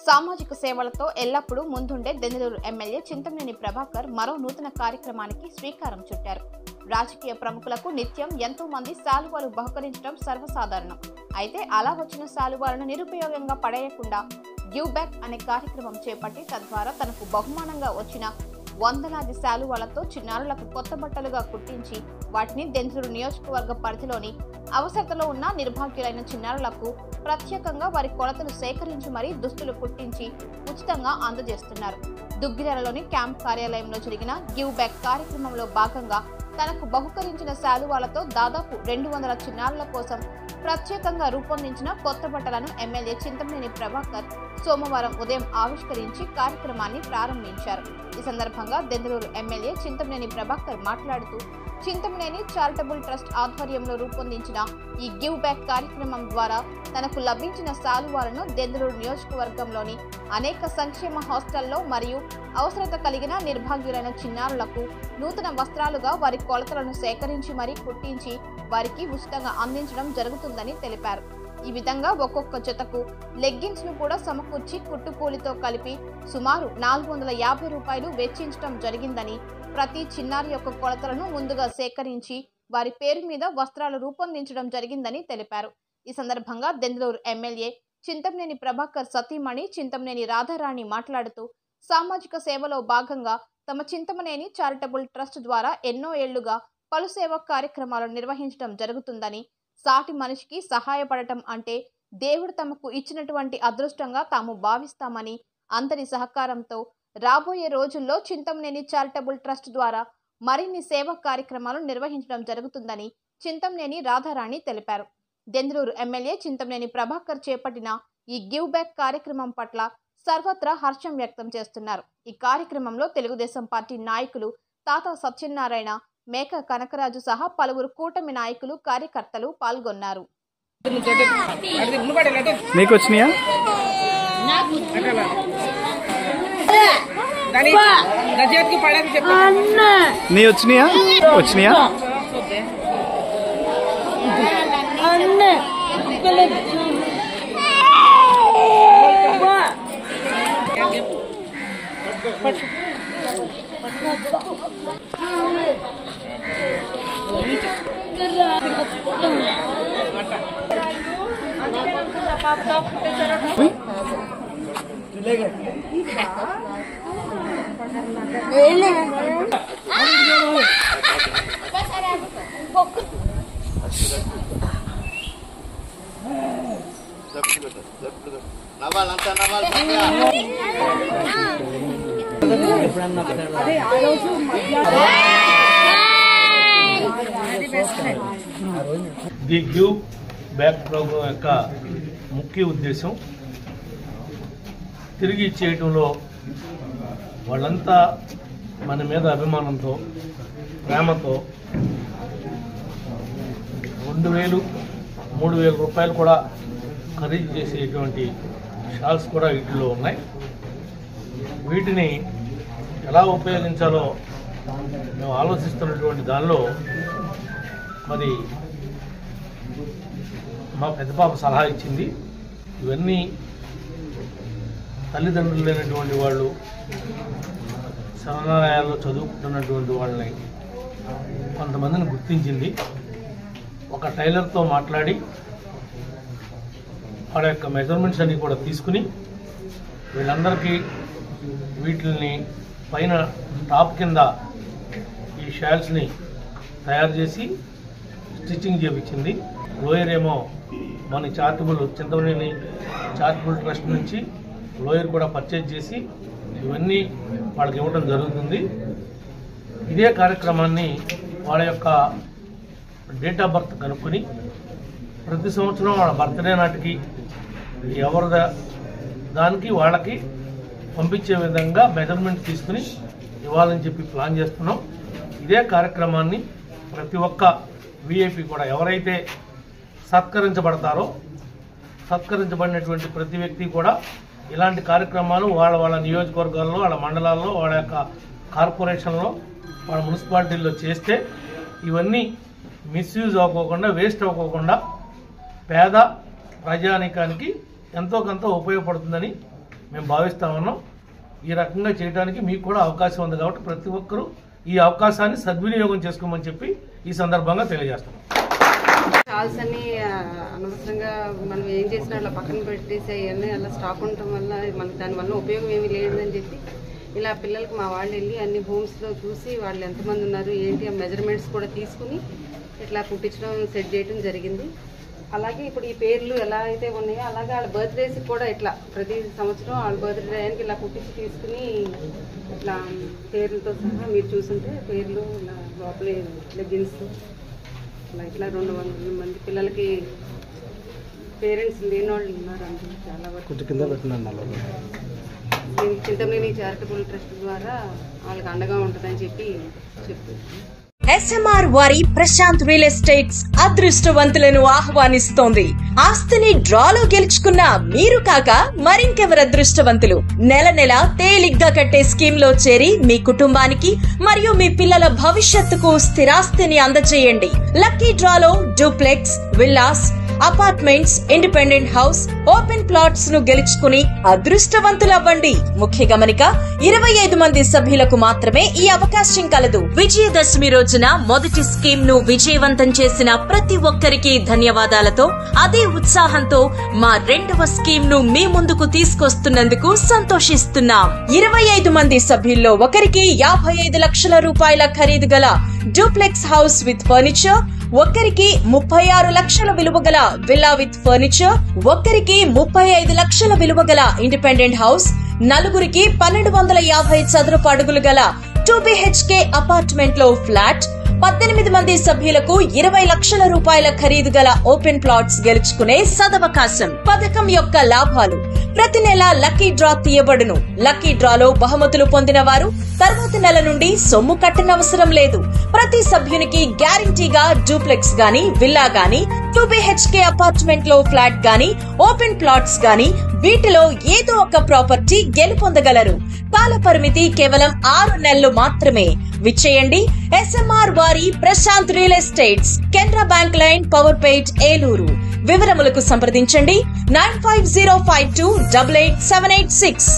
సామాజిక సేవలతో ఎల్లప్పుడూ ముందుండే దెందులూరు ఎమ్మెల్యే చింతమనేని ప్రభాకర్ మరో నూతన కార్యక్రమానికి శ్రీకారం చుట్టారు. రాజకీయ ప్రముఖులకు నిత్యం ఎంతో మంది శాలువాలు బహుకరించడం సర్వసాధారణం. అయితే అలా వచ్చిన శాలువాలను నిరుపయోగంగా పడేయకుండా గివ్ బ్యాక్ అనే కార్యక్రమం చేపట్టి తద్వారా తనకు బహుమానంగా వచ్చిన వందలాది శాలువాలతో చిన్నారులకు కొత్త బట్టలుగా కుట్టించి వాటిని దెందులూరు నియోజకవర్గ పరిధిలోని అవసరతలో ఉన్న నిర్భాగ్యులైన చిన్నారులకు ప్రత్యేకంగా వారి కొలతలు సేకరించి మరీ దుస్తులు కుట్టించి ఉచితంగా అందజేస్తున్నారు. దుగ్గిరాలలోని క్యాంప్ కార్యాలయంలో జరిగిన గివ్ బ్యాక్ కార్యక్రమంలో భాగంగా తనకు బహుకరించిన శాలువాలతో దాదాపు 200 చిన్నారుల కోసం ప్రత్యేకంగా రూపొందించిన కొత్త బట్టలను ఎమ్మెల్యే చింతమనేని ప్రభాకర్ సోమవారం ఉదయం ఆవిష్కరించి కార్యక్రమాన్ని ప్రారంభించారు. ఈ సందర్భంగా దెందులూరు ఎమ్మెల్యే చింతమనేని ప్రభాకర్ మాట్లాడుతూ చింతమనేని చారిటబుల్ ట్రస్ట్ ఆధ్వర్యంలో రూపొందించిన ఈ గివ్ బ్యాక్ కార్యక్రమం ద్వారా తనకు లభించిన శాలువాలను దెందులూరు నియోజకవర్గంలోని అనేక సంక్షేమ హాస్టల్లో మరియు అవసరత కలిగిన నిర్భాగ్యులైన చిన్నారులకు నూతన వస్త్రాలుగా వారి కొలతలను సేకరించి మరీ కుట్టించి వారికి ఉచితంగా అందించడం జరుగుతుందని తెలిపారు. ఈ విధంగా ఒక్కొక్క జతకు లెగ్గిన్స్ ను కూడా సమకూర్చి కుట్టుకూలితో కలిపి సుమారు 450 రూపాయలు వెచ్చించడం జరిగిందని, ప్రతి చిన్నారి యొక్క కొలతలను ముందుగా సేకరించి వారి పేరు మీద వస్త్రాలు రూపొందించడం జరిగిందని తెలిపారు. ఈ సందర్భంగా దెందులూరు ఎమ్మెల్యే చింతమనేని ప్రభాకర్ సతీమణి చింతమనేని రాధారాణి మాట్లాడుతూ సామాజిక సేవలో భాగంగా తమ చింతమనేని చారిటబుల్ ట్రస్ట్ ద్వారా ఎన్నో ఏళ్లుగా పలు సేవా కార్యక్రమాలను నిర్వహించడం జరుగుతుందని, సాటి మనిషికి సహాయపడటం అంటే దేవుడు తమకు ఇచ్చినటువంటి అదృష్టంగా తాము భావిస్తామని, అందరి సహకారంతో రాబోయే రోజుల్లో చింతమనేని చారిటబుల్ ట్రస్ట్ ద్వారా మరిన్ని సేవా కార్యక్రమాలు నిర్వహించడం జరుగుతుందని చింతమనేని రాధారాణి తెలిపారు. దెందులూరు ఎమ్మెల్యే చింతమనేని ప్రభాకర్ చేపట్టిన ఈ గివ్ బ్యాక్ కార్యక్రమం పట్ల సర్వత్రా హర్షం వ్యక్తం చేస్తున్నారు. ఈ కార్యక్రమంలో తెలుగుదేశం పార్టీ నాయకులు తాతా సత్యనారాయణ, మేక కనకరాజు సహా పలువురు కూటమి నాయకులు, కార్యకర్తలు పాల్గొన్నారు. మీకు వచ్చినాయా? నీ వచ్చినాయా? వచ్చినాయా? ది గివ్ బ్యాక్ ప్రోగ్రాం యొక్క ముఖ్య ఉద్దేశం తిరిగి ఇచ్చేయటంలో వాళ్ళంతా మన మీద అభిమానంతో, ప్రేమతో 2,000-3,000 రూపాయలు కూడా ఖరీదు చేసేటువంటి షాల్స్ కూడా వీటిలో ఉన్నాయి. వీటిని ఎలా ఉపయోగించాలో మేము ఆలోచిస్తున్నటువంటి దానిలో మరి మా పెద్ద పాప సలహా ఇచ్చింది. ఇవన్నీ తల్లిదండ్రులు లేనటువంటి వాళ్ళు, శరణాలయాల్లో చదువుకుంటున్నటువంటి వాళ్ళని కొంతమందిని గుర్తించింది. ఒక టైలర్తో మాట్లాడి వాళ్ళ యొక్క మెజర్మెంట్స్ అన్ని కూడా తీసుకుని వీళ్ళందరికీ వీటిని పైన టాప్ కింద ఈ షాల్స్ని తయారు చేసి స్టిచ్చింగ్ చేయించింది. లోయర్ ఏమో మన చింతమనేని చారిటబుల్ ట్రస్ట్ నుంచి లోయర్ కూడా పర్చేజ్ చేసి ఇవన్నీ వాళ్ళకి ఇవ్వడం జరుగుతుంది. ఇదే కార్యక్రమాన్ని వాళ్ళ యొక్క డేట్ ఆఫ్ బర్త్ కనుక్కొని ప్రతి సంవత్సరం వాళ్ళ బర్త్డే నాటికి ఎవరి దానికి వాళ్ళకి పంపించే విధంగా మెజర్మెంట్ తీసుకుని ఇవ్వాలని చెప్పి ప్లాన్ చేస్తున్నాం. ఇదే కార్యక్రమాన్ని ప్రతి ఒక్క విఐపి కూడా ఎవరైతే సత్కరించబడినటువంటి ప్రతి వ్యక్తి కూడా ఇలాంటి కార్యక్రమాలు వాళ్ళ నియోజకవర్గాల్లో, వాళ్ళ మండలాల్లో, వాళ్ళ యొక్క కార్పొరేషన్లో, వాళ్ళ మున్సిపాలిటీల్లో చేస్తే ఇవన్నీ మిస్యూజ్ అవ్వకుండా, వేస్ట్ అవ్వకుండా పేద ప్రజానికానికి ఎంతో కొంత ఉపయోగపడుతుందని మేము భావిస్తా ఉన్నాం. ఈ రకంగా చేయడానికి మీకు కూడా అవకాశం ఉంది కాబట్టి ప్రతి ఒక్కరూ ఈ అవకాశాన్ని సద్వినియోగం చేసుకోమని చెప్పి ఈ సందర్భంగా తెలియజేస్తున్నాం. కాల్స్ అన్ని అనవసరంగా మనం ఏం చేసినా అలా పక్కన పెట్టేసి అవన్నీ అలా స్టాక్ ఉండటం వల్ల మనకి దానివల్ల ఉపయోగం ఏమీ లేదని చెప్పి ఇలా పిల్లలకు మా వాళ్ళు వెళ్ళి అన్ని హోమ్స్లో చూసి వాళ్ళు ఎంతమంది ఉన్నారు ఏంటి ఆ మెజర్మెంట్స్ కూడా తీసుకుని ఇట్లా కుట్టించడం సెట్ చేయడం జరిగింది. అలాగే ఇప్పుడు ఈ పేర్లు ఎలా అయితే ఉన్నాయో అలాగే వాళ్ళ బర్త్డేస్కి కూడా ఇట్లా ప్రతి సంవత్సరం వాళ్ళ బర్త్డే టైంకి ఇలా కుట్టించి తీసుకుని ఇట్లా పేర్లతో సహా మీరు చూసుంటే పేర్లు ఇలా లోపల లెగ్గిన్స్ ఇట్లా 200 మంది పిల్లలకి పేరెంట్స్ లేని వాళ్ళు ఉన్నారు అందరూ చాలా వరకు. చింతమనేని చారిటబుల్ ట్రస్ట్ ద్వారా వాళ్ళకి అండగా ఉంటుందని చెప్పి చెప్తున్నారు. SMR వారి ప్రశాంత్ రియల్ ఎస్టేట్స్ అదృష్టవంతులను ఆహ్వానిస్తోంది. ఆస్తిని డ్రాలో గెలుచుకున్న మీరు కాక మరింకెవరు అదృష్టవంతులు? నెల నెల తేలిగ్గా కట్టే స్కీమ్ లో చేరి మీ కుటుంబానికి మరియు మీ పిల్లల భవిష్యత్తుకు స్థిరాస్తిని అందజేయండి. లక్కీ డ్రాలో duplex, villas, apartments, independent house, open plots ను గెలుచుకుని అదృష్టవంతులవ్వండి. ముఖ్య గమనిక, 25 మంది సభ్యులకు మాత్రమే ఈ అవకాశం కలదు. విజయదశమి రోజున మొదటి స్కీమ్ ను విజయవంతం చేసిన ప్రతి ఒక్కరికి ధన్యవాదాలతో అదే ఉత్సాహంతో మా రెండవ స్కీమ్ ను మీ ముందుకు తీసుకొస్తున్నందుకు సంతోషిస్తున్నాం. 25 మంది సభ్యుల్లో ఒకరికి 55 లక్షల రూపాయల ఖరీదు గల డూప్లెక్స్ హౌస్ విత్ ఫర్నిచర్, ఒక్కరికి 36 లక్షల విలువ గల విల్లా విత్ ఫర్నిచర్, ఒక్కరికి 35 లక్షల విలువ గల ఇండిపెండెంట్ హౌస్, నలుగురికి 1250 చదరపు అడుగులు గల 2 BHK అపార్ట్మెంట్ లో ఫ్లాట్, 18 మంది సభ్యులకు 20 లక్షల రూపాయల ఖరీదు గల ఓపెన్ ప్లాట్స్ గెలుచుకునే సదవకాశం. పథకం యొక్క లాభాలు: ప్రతి నెల లక్కీ డ్రా తీయబడును. లక్కీ డ్రాలో బహుమతులు పొందిన వారు తర్వాతి నెల నుండి సొమ్ము కట్టనవసరం లేదు. ప్రతి సభ్యునికి గ్యారంటీగా డూప్లెక్స్ గాని, విల్లా గాని, 2 BHK అపార్ట్మెంట్ లో ఫ్లాట్ గాని, ఓపెన్ ప్లాట్స్ గాని వీటిలో ఏదో ఒక ప్రాపర్టీ గెలుపొందగలరు. కాల పరిమితి కేవలం 6 నెలలు మాత్రమే. విచ్చేయండి. SMR వారి Prashant real estates, Canara bank line, Powerpet, Eluru. వివరములకు సంప్రదించండి 9505288786.